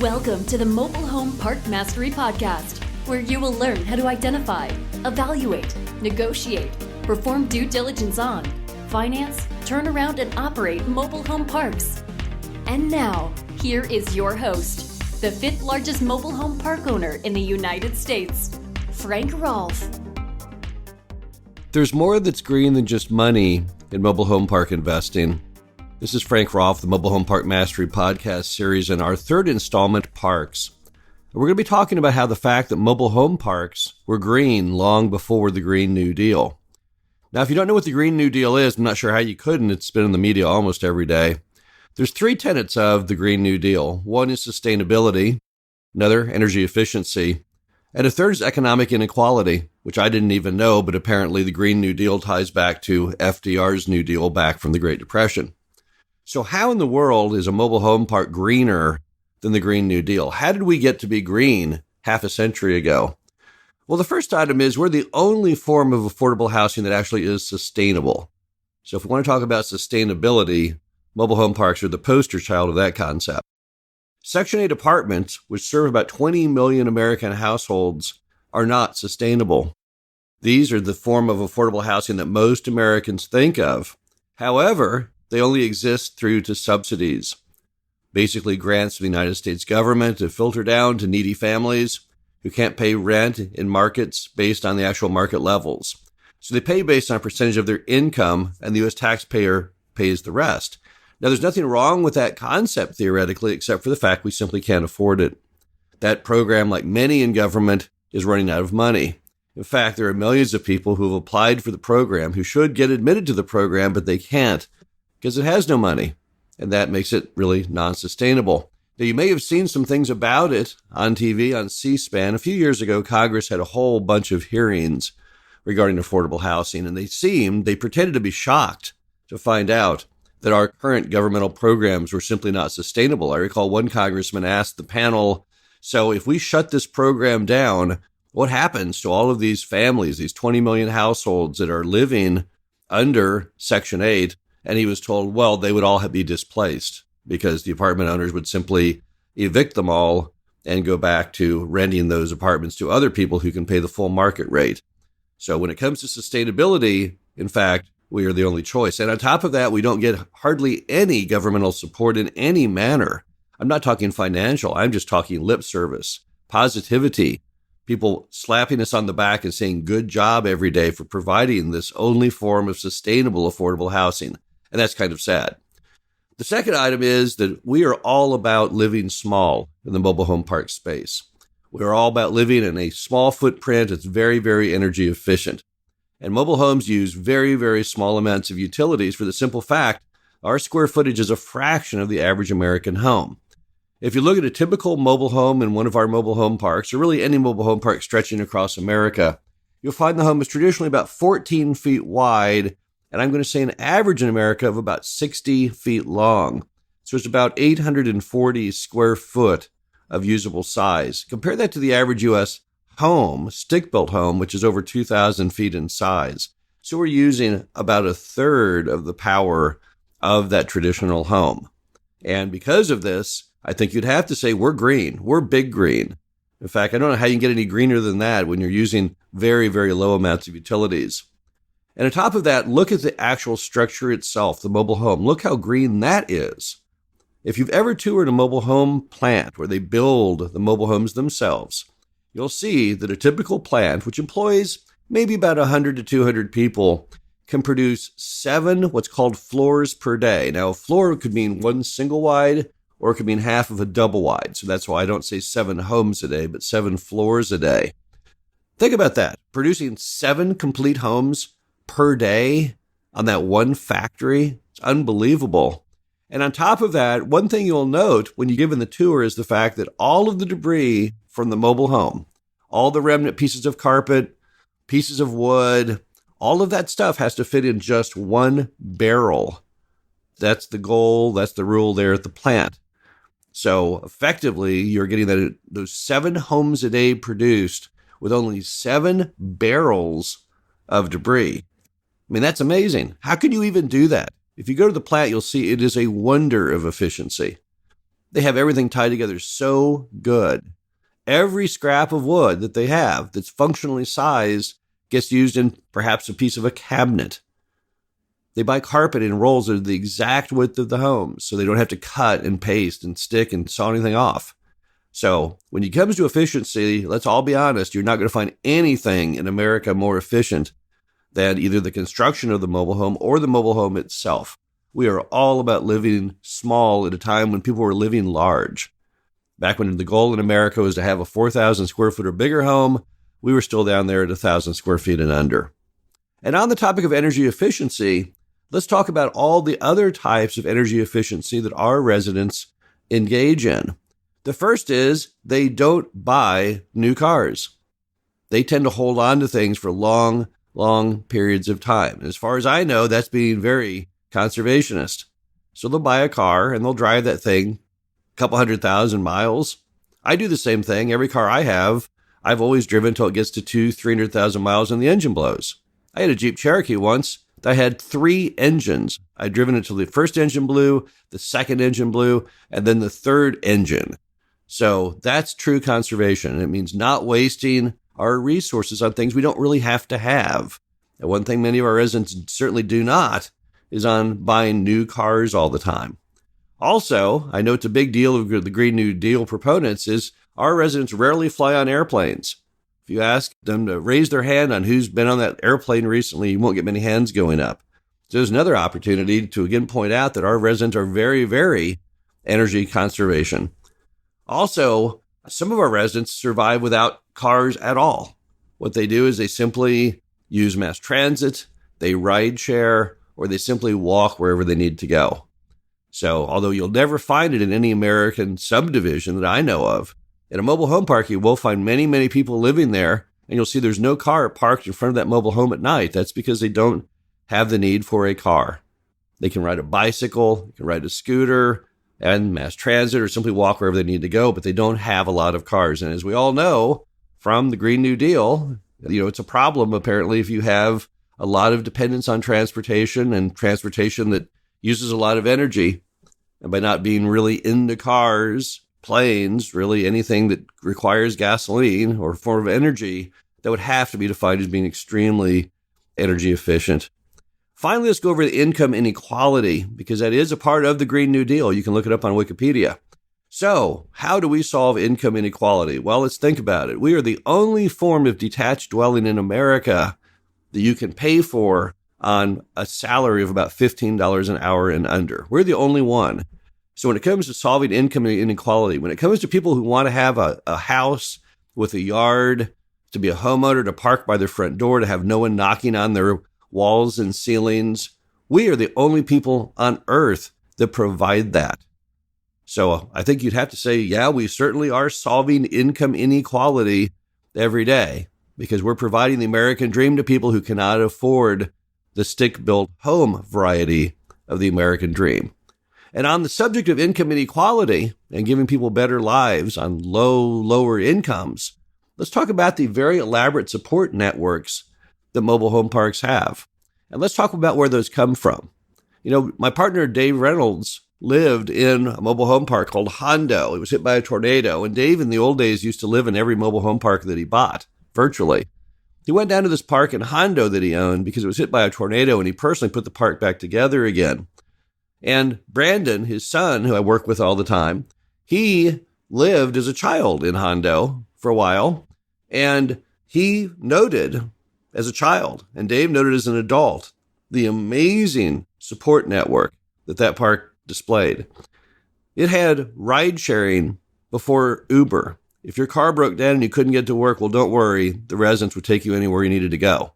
Welcome to the Mobile Home Park Mastery Podcast, where you will learn how to identify, evaluate, negotiate, perform due diligence on, finance, turn around, and operate mobile home parks. And now, here is your host, the fifth largest mobile home park owner in the United States, Frank Rolfe. There's more that's green than just money in mobile home park investing. This is Frank Rolfe, the Mobile Home Park Mastery podcast series, and our third installment, Parks. We're going to be talking about how the fact that mobile home parks were green long before the Green New Deal. Now, if you don't know what the Green New Deal is, I'm not sure how you couldn't. It's been in the media almost every day. There's three tenets of the Green New Deal. One is sustainability, another energy efficiency, and a third is economic inequality, which I didn't even know, but apparently the Green New Deal ties back to FDR's New Deal back from the Great Depression. So how in the world is a mobile home park greener than the Green New Deal? How did we get to be green half a century ago? Well, the first item is we're the only form of affordable housing that actually is sustainable. So if we want to talk about sustainability, mobile home parks are the poster child of that concept. Section 8 apartments, which serve about 20 million American households, are not sustainable. These are the form of affordable housing that most Americans think of. However, they only exist through to subsidies, basically grants from the United States government to filter down to needy families who can't pay rent in markets based on the actual market levels. So they pay based on a percentage of their income, and the U.S. taxpayer pays the rest. Now, there's nothing wrong with that concept theoretically, except for the fact we simply can't afford it. That program, like many in government, is running out of money. In fact, there are millions of people who have applied for the program who should get admitted to the program, but they can't, because it has no money, and that makes it really non-sustainable. Now, you may have seen some things about it on TV, on C-SPAN. A few years ago, Congress had a whole bunch of hearings regarding affordable housing, and they pretended to be shocked to find out that our current governmental programs were simply not sustainable. I recall one congressman asked the panel, so if we shut this program down, what happens to all of these families, these 20 million households that are living under Section 8? And he was told, well, they would all be displaced because the apartment owners would simply evict them all and go back to renting those apartments to other people who can pay the full market rate. So when it comes to sustainability, in fact, we are the only choice. And on top of that, we don't get hardly any governmental support in any manner. I'm not talking financial. I'm just talking lip service, positivity, people slapping us on the back and saying good job every day for providing this only form of sustainable, affordable housing. And that's kind of sad. The second item is that we are all about living small in the mobile home park space. We are all about living in a small footprint that's very, very energy efficient. And mobile homes use very, very small amounts of utilities for the simple fact our square footage is a fraction of the average American home. If you look at a typical mobile home in one of our mobile home parks, or really any mobile home park stretching across America, you'll find the home is traditionally about 14 feet wide, and I'm going to say an average in America of about 60 feet long. So it's about 840 square foot of usable size. Compare that to the average U.S. home, stick-built home, which is over 2,000 feet in size. So we're using about a third of the power of that traditional home. And because of this, I think you'd have to say we're green. We're big green. In fact, I don't know how you can get any greener than that when you're using very, very low amounts of utilities. And on top of that, look at the actual structure itself, the mobile home. Look how green that is. If you've ever toured a mobile home plant where they build the mobile homes themselves, you'll see that a typical plant, which employs maybe about 100 to 200 people, can produce 7 what's called floors per day. Now, a floor could mean one single wide, or it could mean half of a double wide. So that's why I don't say 7 homes a day, but 7 floors a day. Think about that. Producing 7 complete homes per day on that one factory. It's unbelievable. And on top of that, one thing you'll note when you're given the tour is the fact that all of the debris from the mobile home, all the remnant pieces of carpet, pieces of wood, all of that stuff has to fit in just one barrel. That's the goal. That's the rule there at the plant. So effectively, you're getting those 7 homes a day produced with only 7 barrels of debris. I mean, that's amazing. How can you even do that? If you go to the plant, you'll see it is a wonder of efficiency. They have everything tied together so good. Every scrap of wood that they have that's functionally sized gets used in perhaps a piece of a cabinet. They buy carpet in rolls that are the exact width of the home, so they don't have to cut and paste and stick and saw anything off. So when it comes to efficiency, let's all be honest, you're not going to find anything in America more efficient than either the construction of the mobile home or the mobile home itself. We are all about living small at a time when people were living large. Back when the goal in America was to have a 4,000 square foot or bigger home, we were still down there at 1,000 square feet and under. And on the topic of energy efficiency, let's talk about all the other types of energy efficiency that our residents engage in. The first is they don't buy new cars. They tend to hold on to things for long periods of time. And as far as I know, that's being very conservationist. So they'll buy a car and they'll drive that thing a couple 100,000 miles. I do the same thing. Every car I have, I've always driven until it gets to 200,000-300,000 miles and the engine blows. I had a Jeep Cherokee once that had 3 engines. I'd driven until the first engine blew, the second engine blew, and then the third engine. So that's true conservation. It means not wasting our resources on things we don't really have to have. And one thing many of our residents certainly do not is on buying new cars all the time. Also, I know it's a big deal of the Green New Deal proponents is our residents rarely fly on airplanes. If you ask them to raise their hand on who's been on that airplane recently, you won't get many hands going up. So there's another opportunity to again point out that our residents are very, very energy conservation. Also, some of our residents survive without cars at all. What they do is they simply use mass transit, they ride share, or they simply walk wherever they need to go. So although you'll never find it in any American subdivision that I know of, in a mobile home park, you will find many, many people living there, and you'll see there's no car parked in front of that mobile home at night. That's because they don't have the need for a car. They can ride a bicycle, they can ride a scooter, and mass transit, or simply walk wherever they need to go, but they don't have a lot of cars. And as we all know from the Green New Deal, it's a problem apparently if you have a lot of dependence on transportation and transportation that uses a lot of energy. And by not being really into cars, planes, really anything that requires gasoline or a form of energy, that would have to be defined as being extremely energy efficient. Finally, let's go over the income inequality, because that is a part of the Green New Deal. You can look it up on Wikipedia. So, how do we solve income inequality? Well, let's think about it. We are the only form of detached dwelling in America that you can pay for on a salary of about $15 an hour and under. We're the only one. So when it comes to solving income inequality, when it comes to people who want to have a house with a yard, to be a homeowner, to park by their front door, to have no one knocking on their walls and ceilings, we are the only people on earth that provide that. So I think you'd have to say, yeah, we certainly are solving income inequality every day, because we're providing the American dream to people who cannot afford the stick-built home variety of the American dream. And on the subject of income inequality and giving people better lives on lower incomes, let's talk about the very elaborate support networks that mobile home parks have. And let's talk about where those come from. My partner, Dave Reynolds, lived in a mobile home park called Hondo. It was hit by a tornado. And Dave, in the old days, used to live in every mobile home park that he bought, virtually. He went down to this park in Hondo that he owned because it was hit by a tornado, and he personally put the park back together again. And Brandon, his son, who I work with all the time, he lived as a child in Hondo for a while. And he noted as a child, and Dave noted as an adult, the amazing support network that park displayed. It had ride sharing before Uber. If your car broke down and you couldn't get to work, well, don't worry. The residents would take you anywhere you needed to go.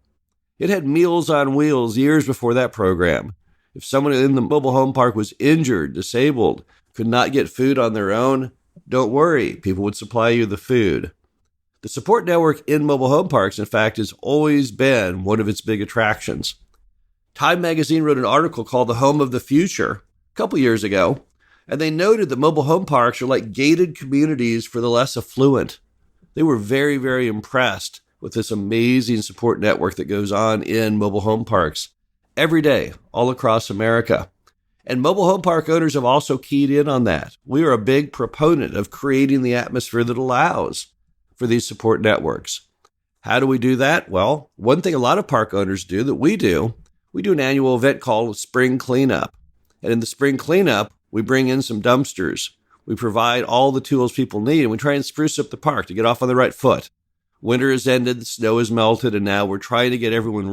It had Meals on Wheels years before that program. If someone in the mobile home park was injured, disabled, could not get food on their own, don't worry. People would supply you the food. The support network in mobile home parks, in fact, has always been one of its big attractions. Time magazine wrote an article called The Home of the Future a couple years ago, and they noted that mobile home parks are like gated communities for the less affluent. They were very, very impressed with this amazing support network that goes on in mobile home parks every day, all across America. And mobile home park owners have also keyed in on that. We are a big proponent of creating the atmosphere that allows for these support networks. How do we do that? Well, one thing a lot of park owners do that we do an annual event called Spring Cleanup. And in the Spring Cleanup, we bring in some dumpsters. We provide all the tools people need, and we try and spruce up the park to get off on the right foot. Winter has ended, the snow has melted, and now we're trying to get everyone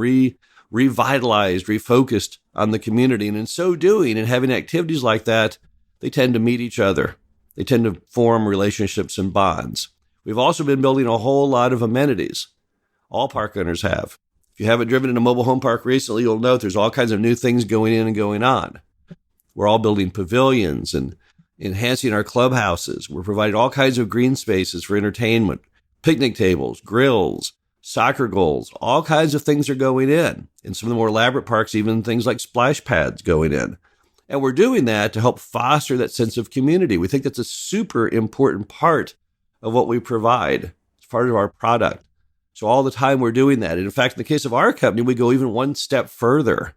revitalized, refocused on the community. And in so doing, and having activities like that, they tend to meet each other. They tend to form relationships and bonds. We've also been building a whole lot of amenities. All park owners have. If you haven't driven in a mobile home park recently, you'll note there's all kinds of new things going in and going on. We're all building pavilions and enhancing our clubhouses. We're providing all kinds of green spaces for entertainment, picnic tables, grills, soccer goals, all kinds of things are going in. In some of the more elaborate parks, even things like splash pads going in. And we're doing that to help foster that sense of community. We think that's a super important part of what we provide. It's part of our product. So all the time we're doing that. And in fact, in the case of our company, we go even one step further.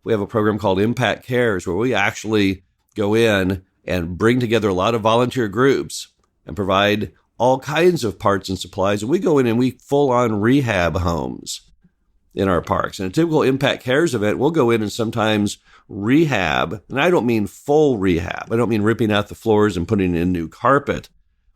We have a program called Impact Cares, where we actually go in and bring together a lot of volunteer groups and provide all kinds of parts and supplies. And we go in and we full-on rehab homes in our parks. In a typical Impact Cares event, we'll go in and sometimes rehab. And I don't mean full rehab. I don't mean ripping out the floors and putting in new carpet.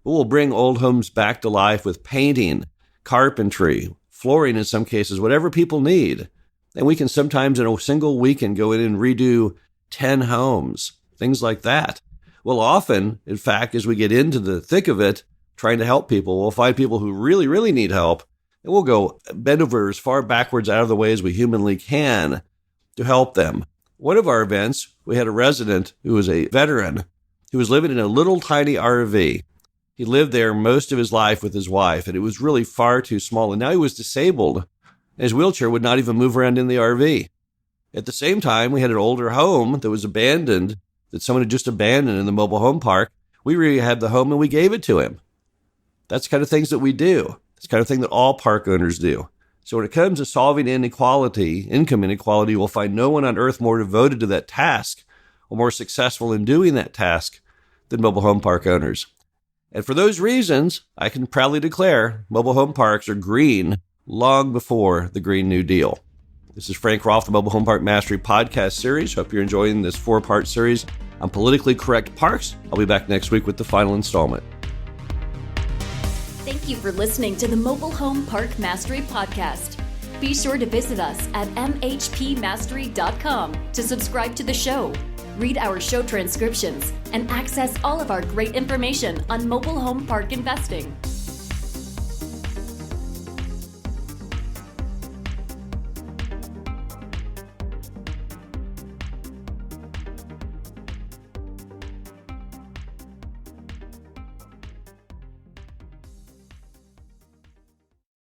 But we'll bring old homes back to life with painting, carpentry, flooring in some cases, whatever people need. And we can sometimes in a single weekend go in and redo 10 homes, things like that. Well, often, in fact, as we get into the thick of it, trying to help people, we'll find people who really, really need help, and we'll go bend over as far backwards out of the way as we humanly can to help them. One of our events, we had a resident who was a veteran who was living in a little tiny RV. He lived there most of his life with his wife, and it was really far too small. And now he was disabled, and his wheelchair would not even move around in the RV. At the same time, we had an older home that was abandoned, that someone had just abandoned in the mobile home park. We rehabbed the home and we gave it to him. That's the kind of things that we do. It's the kind of thing that all park owners do. So when it comes to solving inequality, income inequality, we'll find no one on earth more devoted to that task or more successful in doing that task than mobile home park owners. And for those reasons, I can proudly declare mobile home parks are green long before the Green New Deal. This is Frank Rolfe, the Mobile Home Park Mastery podcast series. Hope you're enjoying this 4-part series on politically correct parks. I'll be back next week with the final installment. Thank you for listening to the Mobile Home Park Mastery podcast. Be sure to visit us at mhpmastery.com to subscribe to the show, read our show transcriptions, and access all of our great information on mobile home park investing.